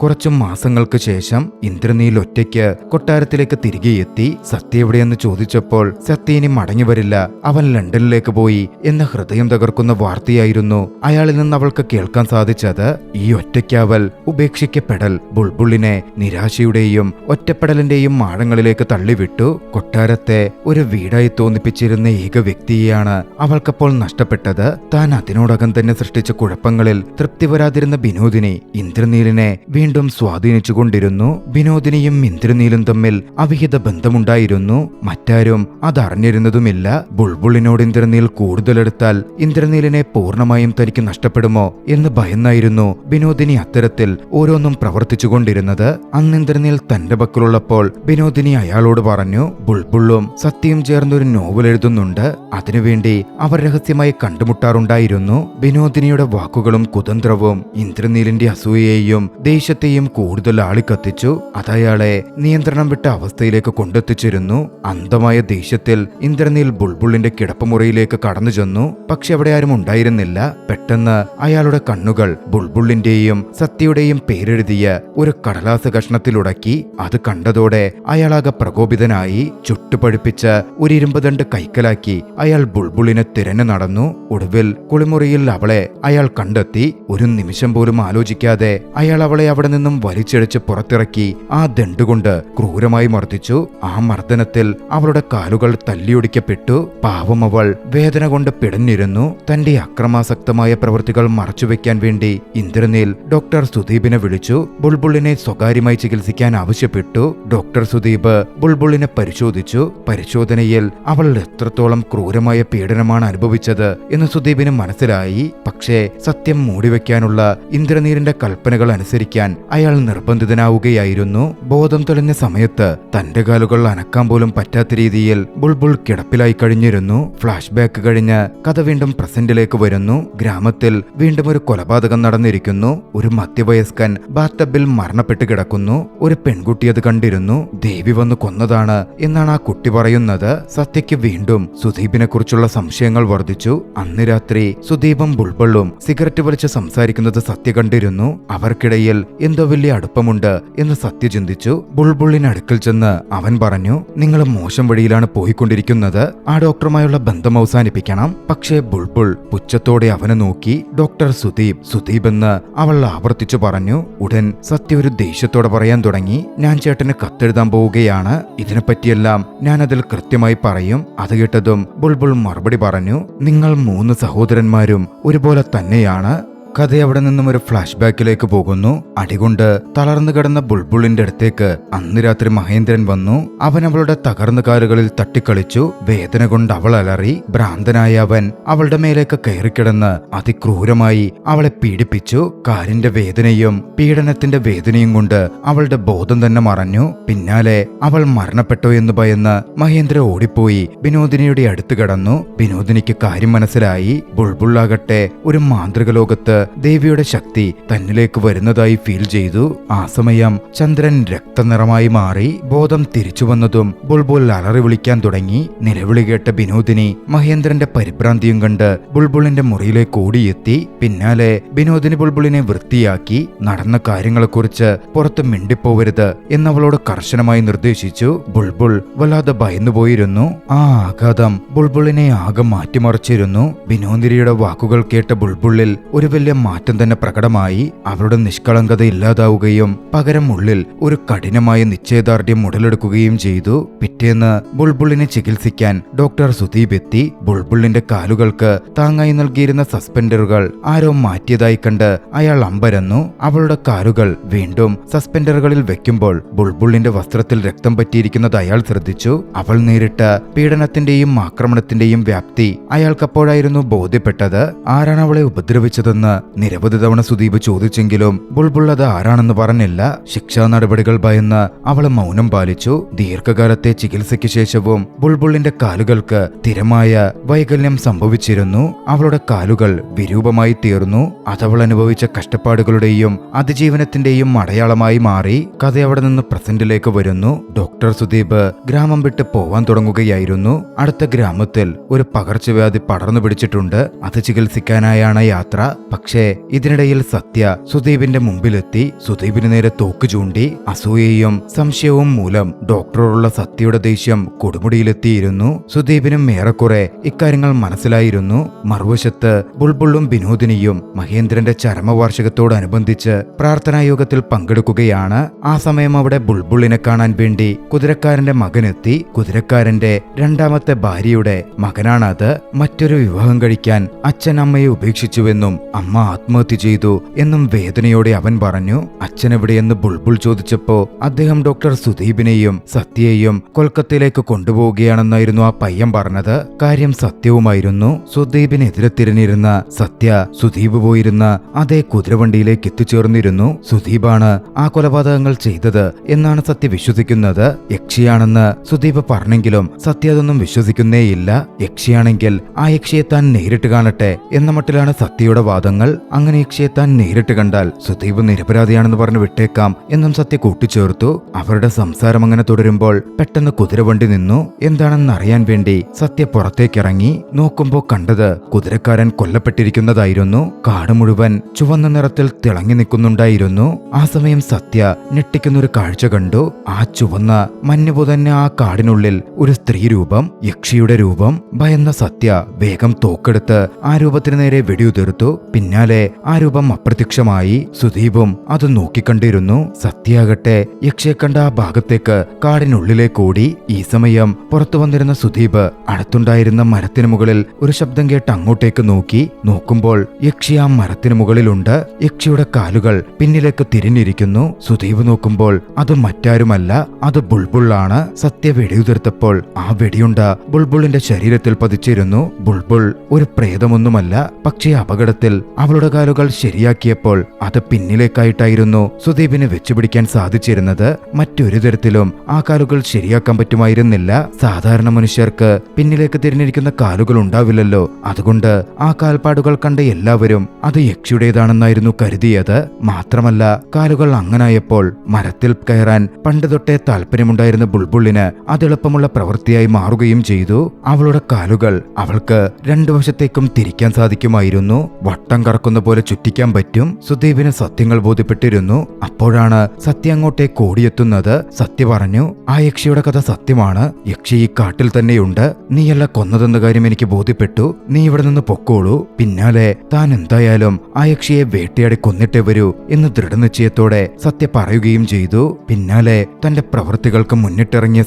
കുറച്ചു മാസങ്ങൾക്ക് ശേഷം ഇന്ദ്രനീൽ ഒറ്റയ്ക്ക് കൊട്ടാരത്തിലേക്ക് തിരികെ എത്തി. സത്യ എവിടെയെന്ന് ചോദിച്ചപ്പോൾ സത്യ ഇനി മടങ്ങി വരില്ല, അവൻ ലണ്ടനിലേക്ക് പോയി എന്ന ഹൃദയം തകർക്കുന്ന വാർത്തയായിരുന്നു അയാളിൽ നിന്ന് അവൾക്ക് കേൾക്കാൻ സാധിച്ചത്. ഈ ഒറ്റയ്ക്കാവൽ, ഉപേക്ഷിക്കപ്പെടൽ ബുൾബുളിനെ നിരാശയുടെയും ഒറ്റപ്പെടലിന്റെയും ആഴങ്ങളിലേക്ക് തള്ളിവിട്ടു. കൊട്ടാരത്തെ ഒരു വീടായി തോന്നിപ്പിച്ചിരുന്ന ഏക വ്യക്തിയെയാണ് അവൾക്കപ്പോൾ നഷ്ടപ്പെട്ടത്. താൻ അതിനോടകം തന്നെ സൃഷ്ടിച്ച കുഴപ്പങ്ങളിൽ തൃപ്തി വരാതിരുന്ന വിനോദിനി ഇന്ദ്രനീലിനെ വീണ്ടും സ്വാധീനിച്ചുകൊണ്ടിരുന്നു. വിനോദിനിയും ഇന്ദ്രനീലും തമ്മിൽ അവിഹിത ബന്ധമുണ്ടായിരുന്നു. മറ്റാരും അതറിഞ്ഞിരുന്നതുമില്ല. ബുൾബുളിനോട് ഇന്ദ്രനീൽ കൂടുതലെടുത്താൽ ഇന്ദ്രനീലിനെ പൂർണ്ണമായും തനിക്ക് നഷ്ടപ്പെടുമോ എന്ന് ഭയന്നായിരുന്നു വിനോദിനി അത്തരത്തിൽ ഓരോന്നും പ്രവർത്തിച്ചുകൊണ്ടിരുന്നത്. അന്ന് ഇന്ദ്രനീൽ തന്റെ പക്കലുള്ളപ്പോൾ വിനോദിനി അയാളോട് പറഞ്ഞു, ബുൾബുളും സത്യയും ചേർന്നൊരു നോവൽ എഴുതുന്നുണ്ട്, അതിനുവേണ്ടി അവർ രഹസ്യമായി കണ്ടുമുട്ടാറുണ്ടായിരുന്നു. വിനോദിനിയുടെ വാക്കുകളും കുതന്ത്രവും ഇന്ദ്രനീലിന്റെ അസൂയയെയും ദേഷ്യത്തെയും കൂടുതൽ ആളിക്കത്തിച്ചു. അതയാളെ നിയന്ത്രണം വിട്ട അവസ്ഥയിലേക്ക് കൊണ്ടെത്തിച്ചിരുന്നു. അന്ധമായ ദേഷ്യത്തിൽ ഇന്ദ്രനീൽ ബുൾബുളിന്റെ കിടപ്പുമുറിയിലേക്ക് കടന്നു ചെന്നു. പക്ഷെ അവിടെ ആരും ഉണ്ടായിരുന്നില്ല. പെട്ടെന്ന് അയാളുടെ കണ്ണുകൾ ബുൾബുളിന്റെയും സത്യയുടെയും പേരെഴുതിയ ഒരു കടലാസ് കഷ്ണത്തിലുടക്കി. അത് കണ്ടതോടെ അയാളാകെ പ്രകോപിതനായി. ചുട്ടുപഴുപ്പിച്ച ഒരു ഇരുമ്പ് ദണ്ട് കൈക്കലാക്കി അയാൾ ബുൾബുളിനെ തിരഞ്ഞു നടന്നു. ഒടുവിൽ കുളിമുറിയിൽ അവളെ അയാൾ കണ്ടെത്തി. ഒരു നിമിഷം പോലും ആലോചിക്കാതെ അയാൾ അവളെ അവിടെ നിന്നും വലിച്ചിഴച്ച് പുറത്തിറക്കി ആ ദണ്ടുകൊണ്ട് ക്രൂരമായി മർദ്ദിച്ചു. ആ മർദ്ദനത്തിൽ അവളുടെ കാലുകൾ തല്ലിയൊടിക്കപ്പെട്ടു. പാവം അവൾ വേദന കൊണ്ട് പിടഞ്ഞിരുന്നു. തന്റെ അക്രമാസക്തമായ പ്രവൃത്തികൾ മറച്ചുവെക്കാൻ വേണ്ടി ഇന്ദ്രനീൽ ഡോക്ടർ സുദീപിനെ വിളിച്ചു. ബുൾബുളിനെ സ്വകാര്യമായി ചികിത്സിക്കാൻ ആവശ്യപ്പെട്ടു. ഡോക്ടർ സുദീപ് ബുൾബുളിനെ പരിശോധിച്ചു. പരിശോധനയിൽ അവൾ എത്രത്തോളം ക്രൂരമായ പീഡനമാണ് അനുഭവിച്ചത് എന്ന് സുദീപിന് മനസ്സിലായി. പക്ഷേ സത്യം മൂടിവെക്കാനുള്ള ഇന്ദ്രനീലിന്റെ കൽപ്പനകൾ അനുസരിക്കാൻ അയാൾ നിർബന്ധിതനാവുകയായിരുന്നു. ബോധം തെളിഞ്ഞ സമയത്ത് തന്റെ കാലുകൾ അനക്കാൻ പോലും പറ്റാത്ത രീതിയിൽ ബുൾബുൾ കിടപ്പിലായി കഴിഞ്ഞിരുന്നു. ഫ്ലാഷ് ബാക്ക് കഴിഞ്ഞ് കഥ വീണ്ടും പ്രസന്റിലേക്ക് വരുന്നു. ഗ്രാമത്തിൽ വീണ്ടും ഒരു കൊലപാതകം നടന്നിരിക്കുന്നു. ഒരു മധ്യവയസ്കൻ ബാത്ടബിൽ മരണപ്പെട്ട് കിടക്കുന്നു. ഒരു പെൺകുട്ടി അത് കണ്ടിരുന്നു. ദേവി വന്ന് കൊന്നതാണ് എന്നാണ് ആ കുട്ടി പറയുന്നത്. സത്യയ്ക്ക് വീണ്ടും സുദീപിനെ കുറിച്ചുള്ള സംശയങ്ങൾ വർദ്ധിച്ചു. അന്ന് രാത്രി സുദീപും ബുൾബുളും സിഗരറ്റ് വലിച്ച് സംസാരിക്കുന്നത് സത്യ കണ്ടിരുന്നു. അവർക്കിടയിൽ എന്തോ വലിയ അടുപ്പമുണ്ട് എന്ന് സത്യ ചിന്തിച്ചു. ബുൾബുളിനടുക്കൽ ചെന്ന് അവൻ പറഞ്ഞു, നിങ്ങൾ മോശം വഴിയിലാണ് പോയിക്കൊണ്ടിരിക്കുന്നത്, ആ ഡോക്ടറുമായുള്ള ബന്ധം അവസാനിപ്പിക്കണം. പക്ഷേ ബുൾബുൾ പുച്ഛത്തോടെ അവനെ നോക്കി. ഡോക്ടർ സുദീപ് എന്ന് അവൾ ആവർത്തിച്ചു പറഞ്ഞു. ഉടൻ സത്യ ഒരു ദേഷ്യത്തോടെ പറയാൻ തുടങ്ങി, ഞാൻ ചേട്ടന് കത്തെഴുതാൻ പോവുകയാണ്, ഇതിനെപ്പറ്റിയെല്ലാം ഞാൻ അതിൽ കൃത്യമായി പറയും. അത് കേട്ടതും ബുൾബുൾ മറുപടി പറഞ്ഞു, നിങ്ങൾ 3 സഹോദരന്മാരും ഒരുപോലെ തന്നെയാണ്. കഥ അവിടെ നിന്നും ഒരു ഫ്ലാഷ് ബാക്കിലേക്ക് പോകുന്നു. അടികൊണ്ട് തളർന്നു കിടന്ന ബുൾബുളിന്റെ അടുത്തേക്ക് അന്ന് രാത്രി മഹേന്ദ്രൻ വന്നു. അവൻ അവളുടെ തകർന്ന കാലുകളിൽ തട്ടിക്കളിച്ചു. വേദന കൊണ്ട് അവൾ അലറി. ഭ്രാന്തനായ അവൻ അവളുടെ മേലേക്ക് കയറിക്കിടന്ന് അതിക്രൂരമായി അവളെ പീഡിപ്പിച്ചു. കാലിന്റെ വേദനയും പീഡനത്തിന്റെ വേദനയും കൊണ്ട് അവളുടെ ബോധം തന്നെ മറഞ്ഞു. പിന്നാലെ അവൾ മരണപ്പെട്ടോ എന്ന് ഭയന്ന് മഹേന്ദ്ര ഓടിപ്പോയി വിനോദിനിയുടെ അടുത്ത് കിടന്നു. വിനോദിനിക്ക് കാര്യം മനസ്സിലായി. ബുൾബുള്ളാകട്ടെ ഒരു മാന്ത്രിക ലോകത്ത് ദേവിയുടെ ശക്തി തന്നിലേക്ക് വരുന്നതായി ഫീൽ ചെയ്തു. ആ സമയം ചന്ദ്രൻ രക്തനിറമായി മാറി. ബോധം തിരിച്ചു വന്നതും ബുൾബുൾ അലറി വിളിക്കാൻ തുടങ്ങി. നിലവിളി കേട്ട വിനോദിനി മഹേന്ദ്രന്റെ പരിഭ്രാന്തിയും കണ്ട് ബുൾബുളിന്റെ മുറിയിലേക്ക് ഓടിയെത്തി. പിന്നാലെ വിനോദിനി ബുൾബുളിനെ വൃത്തിയാക്കി. നടന്ന കാര്യങ്ങളെക്കുറിച്ച് പുറത്ത് മിണ്ടിപ്പോവരുത് എന്നവളോട് കർശനമായി നിർദ്ദേശിച്ചു. ബുൾബുൾ വല്ലാതെ ഭയന്നുപോയിരുന്നു. ആ ആഘാതം ബുൾബുളിനെ ആകെ മാറ്റിമറിച്ചിരുന്നു. വിനോദിനിയുടെ വാക്കുകൾ കേട്ട ബുൾബുളിൽ ഒരു വലിയ വലിയ മാറ്റം തന്നെ പ്രകടമായി. അവളുടെ നിഷ്കളങ്കത ഇല്ലാതാവുകയും പകരം ഉള്ളിൽ ഒരു കഠിനമായ നിശ്ചയദാർഢ്യം ഉടലെടുക്കുകയും ചെയ്തു. പിറ്റേന്ന് ബുൾബുളിനെ ചികിത്സിക്കാൻ ഡോക്ടർ സുദീപ് എത്തി. ബുൾബുളിന്റെ കാലുകൾക്ക് താങ്ങായി നൽകിയിരുന്ന സസ്പെൻഡറുകൾ ആരോ മാറ്റിയതായി കണ്ട് അയാൾ അമ്പരന്നു. അവളുടെ കാലുകൾ വീണ്ടും സസ്പെൻഡറുകളിൽ വെക്കുമ്പോൾ ബുൾബുളിന്റെ വസ്ത്രത്തിൽ രക്തം പറ്റിയിരിക്കുന്നത് അയാൾ ശ്രദ്ധിച്ചു. അവൾ നേരിട്ട പീഡനത്തിന്റെയും ആക്രമണത്തിന്റെയും വ്യാപ്തി അയാൾക്കപ്പോഴായിരുന്നു ബോധ്യപ്പെട്ടത്. ആരാണ് അവളെ ഉപദ്രവിച്ചതെന്ന് നിരവധി തവണ സുദീപ് ചോദിച്ചെങ്കിലും ബുൾബുൾ അത് ആരാണെന്ന് പറഞ്ഞില്ല. ശിക്ഷാ നടപടികൾ ഭയന്ന് അവൾ മൗനം പാലിച്ചു. ദീർഘകാലത്തെ ചികിത്സയ്ക്ക് ശേഷവും ബുൾബുളിന്റെ കാലുകൾക്ക് സ്ഥിരമായ വൈകല്യം സംഭവിച്ചിരുന്നു. അവളുടെ കാലുകൾ വിരൂപമായി തീർന്നു. അതവൾ അനുഭവിച്ച കഷ്ടപ്പാടുകളുടെയും അതിജീവനത്തിന്റെയും അടയാളമായി മാറി. കഥ അവിടെ നിന്ന് പ്രസന്റിലേക്ക് വരുന്നു. ഡോക്ടർ സുദീപ് ഗ്രാമം വിട്ട് പോവാൻ തുടങ്ങുകയായിരുന്നു. അടുത്ത ഗ്രാമത്തിൽ ഒരു പകർച്ചവ്യാധി പടർന്നു പിടിച്ചിട്ടുണ്ട്. അത് ചികിത്സിക്കാനായാണ് യാത്ര. പക്ഷേ ഇതിനിടയിൽ സത്യ സുദീപിന്റെ മുമ്പിലെത്തി. സുദീപിന് നേരെ തോക്ക് ചൂണ്ടി. അസൂയയും സംശയവും മൂലം ഡോക്ടറോടുള്ള സത്യയുടെ ദേഷ്യം കൊടുമുടിയിലെത്തിയിരുന്നു. സുദീപിനും ഏറെക്കുറെ ഇക്കാര്യങ്ങൾ മനസ്സിലായിരുന്നു. മറുവശത്ത് ബുൾബുളും വിനോദിനിയും മഹേന്ദ്രന്റെ ചരമവാർഷികത്തോടനുബന്ധിച്ച് പ്രാർത്ഥനായോഗത്തിൽ പങ്കെടുക്കുകയാണ്. ആ സമയം അവിടെ ബുൾബുളിനെ കാണാൻ വേണ്ടി കുതിരക്കാരന്റെ മകനെത്തി. കുതിരക്കാരന്റെ രണ്ടാമത്തെ ഭാര്യയുടെ മകനാണത്. മറ്റൊരു വിവാഹം കഴിക്കാൻ അച്ഛൻ അമ്മയെ ഉപേക്ഷിച്ചുവെന്നും അമ്മ ആത്മഹത്യ ചെയ്തു എന്നും വേദനയോടെ അവൻ പറഞ്ഞു. അച്ഛനെവിടെയെന്ന് ബുൾബുൾ ചോദിച്ചപ്പോ അദ്ദേഹം ഡോക്ടർ സുദീപിനെയും സത്യയെയും കൊൽക്കത്തയിലേക്ക് കൊണ്ടുപോവുകയാണെന്നായിരുന്നു ആ പയ്യൻ പറഞ്ഞത്. കാര്യം സത്യവുമായിരുന്നു. സുദീപിനെതിരെ തിരിഞ്ഞിരുന്ന സത്യ സുദീപ് പോയിരുന്ന അതേ കുതിരവണ്ടിയിലേക്ക് എത്തിച്ചേർന്നിരുന്നു. സുദീപാണ് ആ കൊലപാതകങ്ങൾ ചെയ്തത് എന്നാണ് സത്യ വിശ്വസിക്കുന്നത്. യക്ഷിയാണെന്ന് സുദീപ് പറഞ്ഞെങ്കിലും സത്യ അതൊന്നും വിശ്വസിക്കുന്നേയില്ല. യക്ഷിയാണെങ്കിൽ ആ യക്ഷിയെ താൻ നേരിട്ട് കാണട്ടെ എന്ന മട്ടിലാണ് സത്യയുടെ വാദങ്ങൾ. അങ്ങനെ യക്ഷിയെ താൻ നേരിട്ട് കണ്ടാൽ സുദീപ് നിരപരാധിയാണെന്ന് പറഞ്ഞ് വിട്ടേക്കാം എന്നും സത്യ കൂട്ടിച്ചേർത്തു. അവരുടെ സംസാരം അങ്ങനെ തുടരുമ്പോൾ പെട്ടെന്ന് കുതിരവണ്ടി നിന്നു. എന്താണെന്ന് അറിയാൻ വേണ്ടി സത്യ പുറത്തേക്കിറങ്ങി. നോക്കുമ്പോൾ കണ്ടത് കുതിരക്കാരൻ കൊല്ലപ്പെട്ടിരിക്കുന്നതായിരുന്നു. കാട് മുഴുവൻ ചുവന്ന നിറത്തിൽ തിളങ്ങി നിൽക്കുന്നുണ്ടായിരുന്നു. ആ സമയം സത്യ ഞെട്ടിക്കുന്നൊരു കാഴ്ച കണ്ടു. ആ ചുവന്ന മഞ്ഞുപുതന്നെ ആ കാടിനുള്ളിൽ ഒരു സ്ത്രീ രൂപം, യക്ഷിയുടെ രൂപം. ഭയന്ന സത്യ വേഗം തോക്കെടുത്ത് ആ രൂപത്തിന് നേരെ വെടിയുതിർത്തു. പിന്നാലെ ആ രൂപം അപ്രത്യക്ഷമായി. സുദീപും അത് നോക്കിക്കണ്ടിരുന്നു. സത്യയാകട്ടെ യക്ഷിയെ കണ്ട ആ ഭാഗത്തേക്ക് കാടിനുള്ളിലേക്ക് ഓടി. ഈ സമയം പുറത്തു വന്നിരുന്ന സുദീപ് അടുത്തുണ്ടായിരുന്ന മരത്തിനു മുകളിൽ ഒരു ശബ്ദം കേട്ട് അങ്ങോട്ടേക്ക് നോക്കി. നോക്കുമ്പോൾ യക്ഷി ആ മരത്തിനു മുകളിലുണ്ട്. യക്ഷിയുടെ കാലുകൾ പിന്നിലേക്ക് തിരിഞ്ഞിരിക്കുന്നു. സുദീപ് നോക്കുമ്പോൾ അത് മറ്റാരുമല്ല, അത് ബുൾബുളാണ്. സത്യ വെടിയുതിർത്തപ്പോൾ ആ വെടിയുണ്ട ബുൾബുളിന്റെ ശരീരത്തിൽ പതിച്ചിരുന്നു. ബുൾബുൾ ഒരു പ്രേതമൊന്നുമല്ല. പക്ഷേ അപകടത്തിൽ അവളുടെ കാലുകൾ ശരിയാക്കിയപ്പോൾ അത് പിന്നിലേക്കായിട്ടായിരുന്നു സുദീപിന് വെച്ചുപിടിക്കാൻ സാധിച്ചിരുന്നത്. മറ്റൊരു തരത്തിലും ആ കാലുകൾ ശരിയാക്കാൻ പറ്റുമായിരുന്നില്ല. സാധാരണ മനുഷ്യർക്ക് പിന്നിലേക്ക് തിരിഞ്ഞിരിക്കുന്ന കാലുകൾ ഉണ്ടാവില്ലല്ലോ. അതുകൊണ്ട് ആ കാൽപ്പാടുകൾ കണ്ട എല്ലാവരും അത് യക്ഷിയുടേതാണെന്നായിരുന്നു കരുതിയത്. മാത്രമല്ല കാലുകൾ അങ്ങനായപ്പോൾ മരത്തിൽ കയറാൻ പണ്ട് തൊട്ടേ താല്പര്യമുണ്ടായിരുന്ന ബുൾബുളിന് അത് എളുപ്പമുള്ള പ്രവൃത്തിയായി മാറുകയും ചെയ്തു. അവളുടെ കാലുകൾ അവൾക്ക് രണ്ടു വശത്തേക്കും തിരിക്കാൻ സാധിക്കുമായിരുന്നു. വട്ടം കറക്കുന്ന പോലെ ചുറ്റിക്കാൻ പറ്റും. സുദീപിന് സത്യങ്ങൾ ബോധ്യപ്പെട്ടിരുന്നു. അപ്പോഴാണ് സത്യ അങ്ങോട്ടേക്ക് ഓടിയെത്തുന്നത്. സത്യ പറഞ്ഞു, ആ യക്ഷിയുടെ കഥ സത്യമാണ്. യക്ഷി ഈ കാട്ടിൽ തന്നെയുണ്ട്. നീയല്ല കൊന്നതെന്ന കാര്യം എനിക്ക് ബോധ്യപ്പെട്ടു. നീ ഇവിടെ നിന്ന് പൊക്കോളൂ. പിന്നാലെ താൻ എന്തായാലും ആ യക്ഷിയെ വേട്ടയാടി കൊന്നിട്ടേ വരൂ എന്ന് ദൃഢനിശ്ചയത്തോടെ സത്യ പറയുകയും ചെയ്തു. പിന്നാലെ തന്റെ പ്രവൃത്തികൾക്ക് മുന്നിട്ടിറങ്ങിയ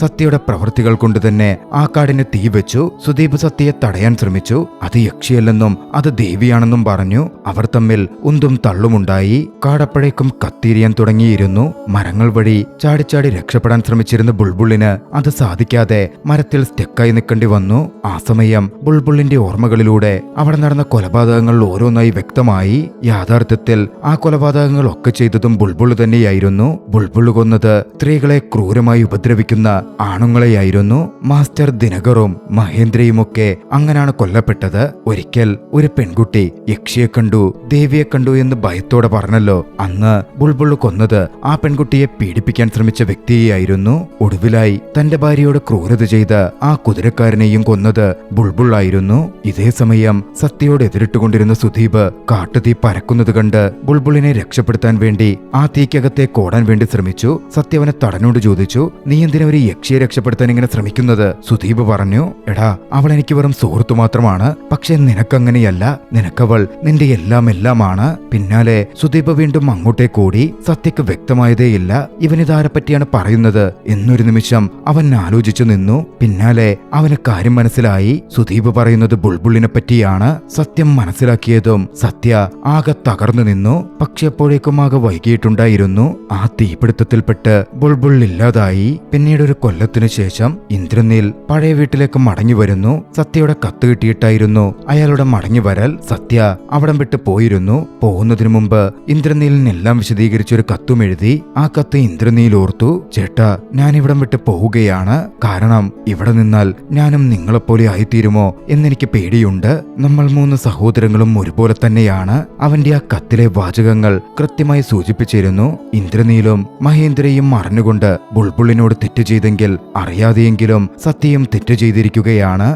സത്യയുടെ പ്രവൃത്തികൾ കൊണ്ട് തന്നെ ആ കാടിന് തീ വെച്ചു. സുദീപ് സത്യയെ തടയാൻ ശ്രമിച്ചു. അത് യക്ഷിയല്ലെന്നും അത് ദേവിയാണെന്നും പറഞ്ഞു. അവർ തമ്മിൽ ഉന്തും തള്ളുമുണ്ടായി. കാടപ്പഴേക്കും കത്തിരിയാൻ തുടങ്ങിയിരുന്നു. മരങ്ങൾ വഴി ചാടിച്ചാടി രക്ഷപ്പെടാൻ ശ്രമിച്ചിരുന്ന ബുൾബുളിന് അത് സാധിക്കാതെ മരത്തിൽ സ്റ്റെക്കായി നിൽക്കേണ്ടി വന്നു. ആ സമയം ബുൾബുളിന്റെ ഓർമ്മകളിലൂടെ അവിടെ നടന്ന കൊലപാതകങ്ങൾ ഓരോന്നായി വ്യക്തമായി. യാഥാർത്ഥ്യത്തിൽ ആ കൊലപാതകങ്ങൾ ഒക്കെ ചെയ്തതും ബുൾബുള് തന്നെയായിരുന്നു. ബുൾബുള് കൊന്നത് സ്ത്രീകളെ ക്രൂരമായി ഉപദ്രവിക്കുന്ന ആണുങ്ങളെയായിരുന്നു. മാസ്റ്റർ ദിനകറും മഹേന്ദ്രയുമൊക്കെ അങ്ങനാണ് കൊല്ലപ്പെട്ടത്. ഒരിക്കൽ ഒരു പെൺകുട്ടി യക്ഷിയെ കണ്ടു, ദേവിയെ കണ്ടു എന്ന് ഭയത്തോടെ പറഞ്ഞല്ലോ. അന്ന് ബുൾബുള് കൊന്നത് ആ പെൺകുട്ടിയെ പീഡിപ്പിക്കാൻ ശ്രമിച്ച വ്യക്തിയെയായിരുന്നു. ഒടുവിലായി തന്റെ ഭാര്യയോട് ക്രൂരത ചെയ്ത ആ കുതിരക്കാരനെയും കൊന്നത് ബുൾബുളായിരുന്നു. ഇതേ സമയം സത്യയോട് എതിരിട്ടുകൊണ്ടിരുന്ന സുദീപ് കാട്ടുതീ പരക്കുന്നത് കണ്ട് ബുൾബുളിനെ രക്ഷപ്പെടുത്താൻ വേണ്ടി ആ തീക്കകത്തേക്ക് ഓടാൻ വേണ്ടി ശ്രമിച്ചു. സത്യവനെ തടഞ്ഞോട് ചോദിച്ചു, നീ എന്തിനാ ഒരു യക്ഷിയെ രക്ഷപ്പെടുത്താൻ ഇങ്ങനെ ശ്രമിക്കുന്നത്? സുദീപ് പറഞ്ഞു, എടാ അവൾ എനിക്ക് വെറും സുഹൃത്തു മാത്രമാണ്. പക്ഷെ നിനക്കങ്ങനെയല്ല. നിനക്കവൾ അവൾ നിന്റെ എല്ലാമാണ്. പിന്നാലെ സുദീപ് വീണ്ടും അങ്ങോട്ടേക്ക് ഓടി. സത്യക്ക് വ്യക്തമായതേയില്ല ഇവനിതാരെ പറ്റിയാണ് പറയുന്നത് എന്നൊരു നിമിഷം അവൻ ആലോചിച്ചു നിന്നു. പിന്നാലെ അവന് കാര്യം മനസ്സിലായി. സുദീപ് പറയുന്നത് ബുൾബുളിനെ പറ്റിയാണ്. സത്യം മനസ്സിലാക്കിയതും സത്യ ആകെ തകർന്നു നിന്നു. പക്ഷെ അപ്പോഴേക്കും ആകെ വൈകിയിട്ടുണ്ടായിരുന്നു. ആ തീപിടുത്തത്തിൽപ്പെട്ട് ബുൾബുൾ ഇല്ലാതായി. പിന്നീട് ഒരു കൊല്ലത്തിനു ശേഷം ഇന്ദ്രനീൽ പഴയ വീട്ടിലേക്ക് മടങ്ങി വരുന്നു. സത്യയുടെ കത്ത് കിട്ടിയിട്ടായിരുന്നു അയാളുടെ മടങ്ങി വരൽ. സത്യ അവിടം വിട്ട് പോയിരുന്നു. പോകുന്നതിനു മുമ്പ് ഇന്ദ്രനീലിനെല്ലാം വിശദീകരിച്ചൊരു കത്തും എഴുതി. ആ കത്ത് ഇന്ദ്രനീൽ ഓർത്തു. ചേട്ടാ, ഞാൻ ഇവിടം വിട്ട് പോവുകയാണ്. കാരണം ഇവിടെ നിന്നാൽ ഞാനും നിങ്ങളെപ്പോലെ ആയിത്തീരുമോ എന്നെനിക്ക് പേടിയുണ്ട്. നമ്മൾ 3 സഹോദരങ്ങളും ഒരുപോലെ തന്നെയാണ്. അവന്റെ ആ കത്തിലെ വാചകങ്ങൾ കൃത്യമായി സൂചിപ്പിച്ചിരുന്നു. ഇന്ദ്രനീലും മഹേന്ദ്രയും അറിഞ്ഞുകൊണ്ട് ബുൾബുളിനോട് തെറ്റ് ചെയ്തെങ്കിൽ അറിയാതെയെങ്കിലും സത്യയും തെറ്റ് ചെയ്തിരിക്കുകയാണ്.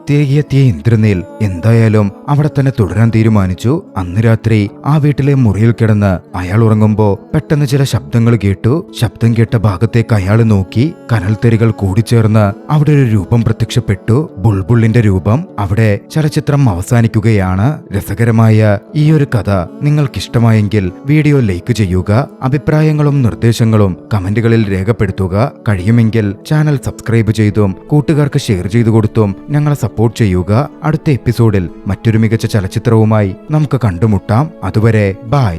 തിരികെ എത്തിയ ഇന്ദ്രനീൽ എന്തായാലും അവിടെ തന്നെ തുടരാൻ തീരുമാനിച്ചു. അന്ന് രാത്രി ആ വീട്ടിലെ മുറിയിൽ കിടന്ന് അയാൾ ഉറങ്ങുമ്പോ പെട്ടെന്ന് ചില ശബ്ദങ്ങൾ കേട്ടു. ശബ്ദം കേട്ട ഭാഗത്തേക്ക് അയാൾ നോക്കി. കനൽത്തരികൾ കൂടിച്ചേർന്ന് അവിടെ ഒരു രൂപം പ്രത്യക്ഷപ്പെട്ടു. ബുൾബുളിന്റെ രൂപം. അവിടെ ചലച്ചിത്രം അവസാനിക്കുകയാണ്. രസകരമായ ഈ ഒരു കഥ നിങ്ങൾക്കിഷ്ടമായെങ്കിൽ വീഡിയോ ലൈക്ക് ചെയ്യുക. അഭിപ്രായങ്ങളും നിർദ്ദേശങ്ങളും കമന്റുകളിൽ രേഖപ്പെടുത്തുക. കഴിയുമെങ്കിൽ ചാനൽ സബ്സ്ക്രൈബ് ചെയ്തും കൂട്ടുകാർക്ക് ഷെയർ ചെയ്തു കൊടുത്തും ഞങ്ങളെ സപ്പോർട്ട് ചെയ്യുക. അടുത്ത എപ്പിസോഡിൽ മറ്റൊരു മികച്ച ചലച്ചിത്രവുമായി നമുക്ക് കണ്ടുമുട്ടാം. അതുവരെ ബൈ.